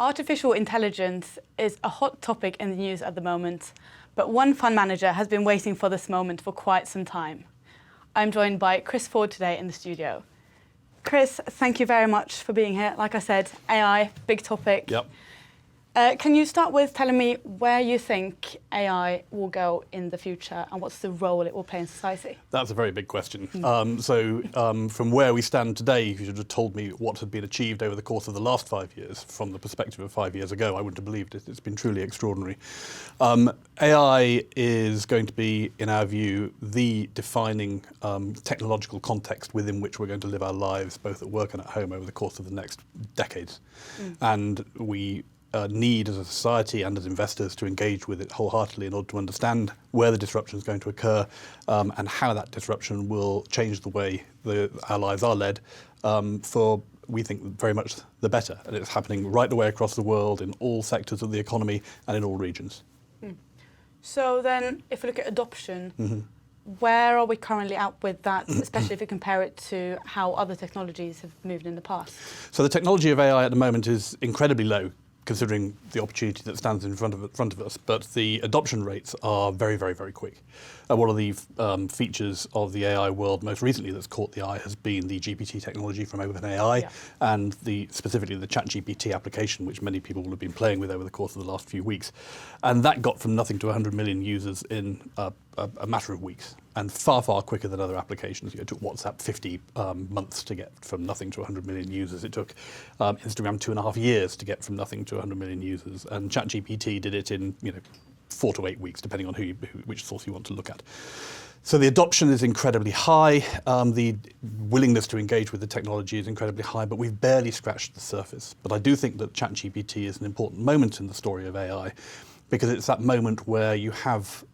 Artificial intelligence is a hot topic in the news at the moment, but one fund manager has been waiting for this moment for quite some time. I'm joined by Chris Ford today in the studio. Chris, thank you very much for being here. Like I said, AI, big topic. Yep. Can you start with telling me where you think AI will go in the future and what's the role it will play in society? That's a very big question. From where we stand today, if you should have told me what had been achieved over the course of the last 5 years, from the perspective of 5 years ago, I wouldn't have believed it. It's been truly extraordinary. AI is going to be, in our view, the defining technological context within which we're going to live our lives, both at work and at home, over the course of the next decades. And we need as a society and as investors to engage with it wholeheartedly in order to understand where the disruption is going to occur and how that disruption will change the way our lives are led for, we think, very much the better. And it's happening right the way across the world in all sectors of the economy and in all regions. So then, if we look at adoption, where are we currently at with that, especially if you compare it to how other technologies have moved in the past? So the technology of AI at the moment is incredibly low, considering the opportunity that stands in front of us, but the adoption rates are very, very, very quick. One of the features of the AI world most recently that's caught the eye has been the GPT technology from OpenAI, and specifically the ChatGPT application, which many people will have been playing with over the course of the last few weeks. And that got from nothing to 100 million users in a matter of weeks, and far, far quicker than other applications. It took WhatsApp 50 months to get from nothing to 100 million users. It took Instagram 2.5 years to get from nothing to 100 million users, and ChatGPT did it in 4 to 8 weeks, depending on which source you want to look at. So the adoption is incredibly high. The willingness to engage with the technology is incredibly high, but we've barely scratched the surface. But I do think that ChatGPT is an important moment in the story of AI, because it's that moment where you have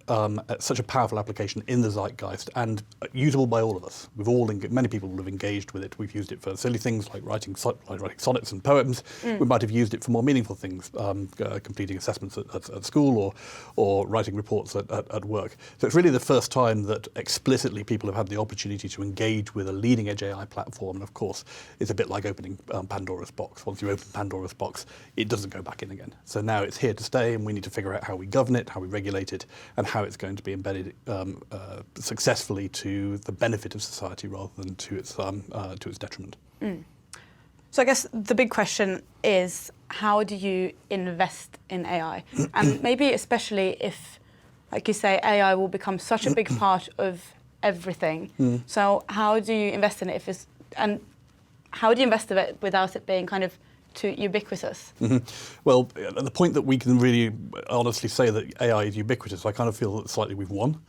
such a powerful application in the zeitgeist and usable by all of us. Many people will have engaged with it. We've used it for silly things like writing sonnets and poems. We might have used it for more meaningful things, completing assessments at school or writing reports at work. So it's really the first time that explicitly people have had the opportunity to engage with a leading edge AI platform. And of course, it's a bit like opening Pandora's box. Once you open Pandora's box, it doesn't go back in again. So now it's here to stay, and we need to figure out how we govern it, how we regulate it, and how it's going to be embedded successfully to the benefit of society rather than to its detriment. So I guess the big question is, how do you invest in AI? And maybe especially if, like you say, AI will become such a big part of everything. So how do you invest in it and how do you invest in it without it being kind of too ubiquitous? Well, at the point that we can really honestly say that AI is ubiquitous, I kind of feel that slightly we've won.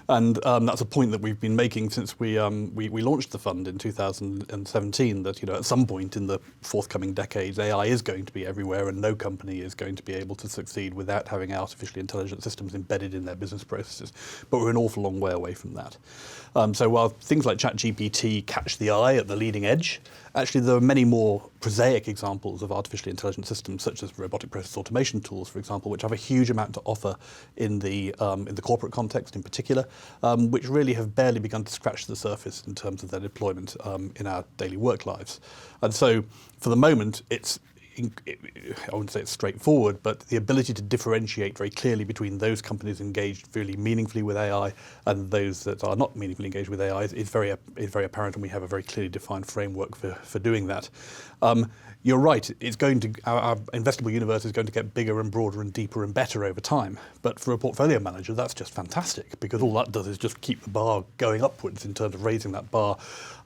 And that's a point that we've been making since we launched the fund in 2017, that at some point in the forthcoming decades, AI is going to be everywhere, and no company is going to be able to succeed without having artificially intelligent systems embedded in their business processes. But we're an awful long way away from that. So while things like ChatGPT catch the eye at the leading edge, actually there are many more prosaic examples of artificially intelligent systems, such as robotic process automation tools, for example, which have a huge amount to offer in the corporate context in particular, which really have barely begun to scratch the surface in terms of their deployment in our daily work lives. And so for the moment, I wouldn't say it's straightforward, but the ability to differentiate very clearly between those companies engaged really meaningfully with AI and those that are not meaningfully engaged with AI is very apparent, and we have a very clearly defined framework for doing that. You're right, our investable universe is going to get bigger and broader and deeper and better over time. But for a portfolio manager, that's just fantastic, because all that does is just keep the bar going upwards in terms of raising that bar,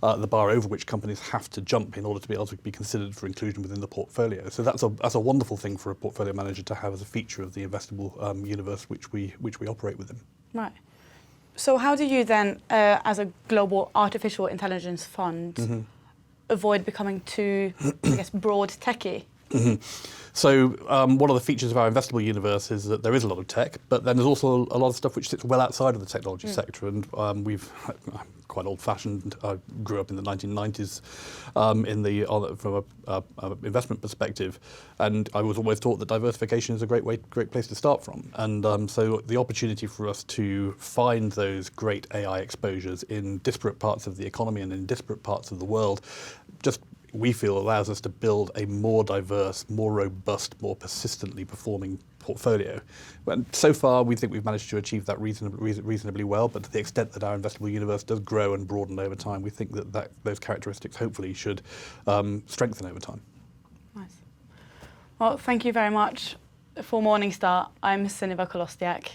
the bar over which companies have to jump in order to be able to be considered for inclusion within the portfolio. So that's a wonderful thing for a portfolio manager to have as a feature of the investable universe which we operate within. Right. So how do you then, as a global artificial intelligence fund, avoid becoming too, I guess, broad techie? So one of the features of our investable universe is that there is a lot of tech, but then there's also a lot of stuff which sits well outside of the technology sector. And I'm quite old-fashioned. I grew up in the 1990s from an investment perspective, and I was always taught that diversification is a great place to start from. And so the opportunity for us to find those great AI exposures in disparate parts of the economy and in disparate parts of the world just we feel allows us to build a more diverse, more robust, more persistently performing portfolio. And so far, we think we've managed to achieve that reasonably well, but to the extent that our investable universe does grow and broaden over time, we think that those characteristics hopefully should strengthen over time. Nice. Well, thank you very much. For Morningstar, I'm Sunniva Kolostiak.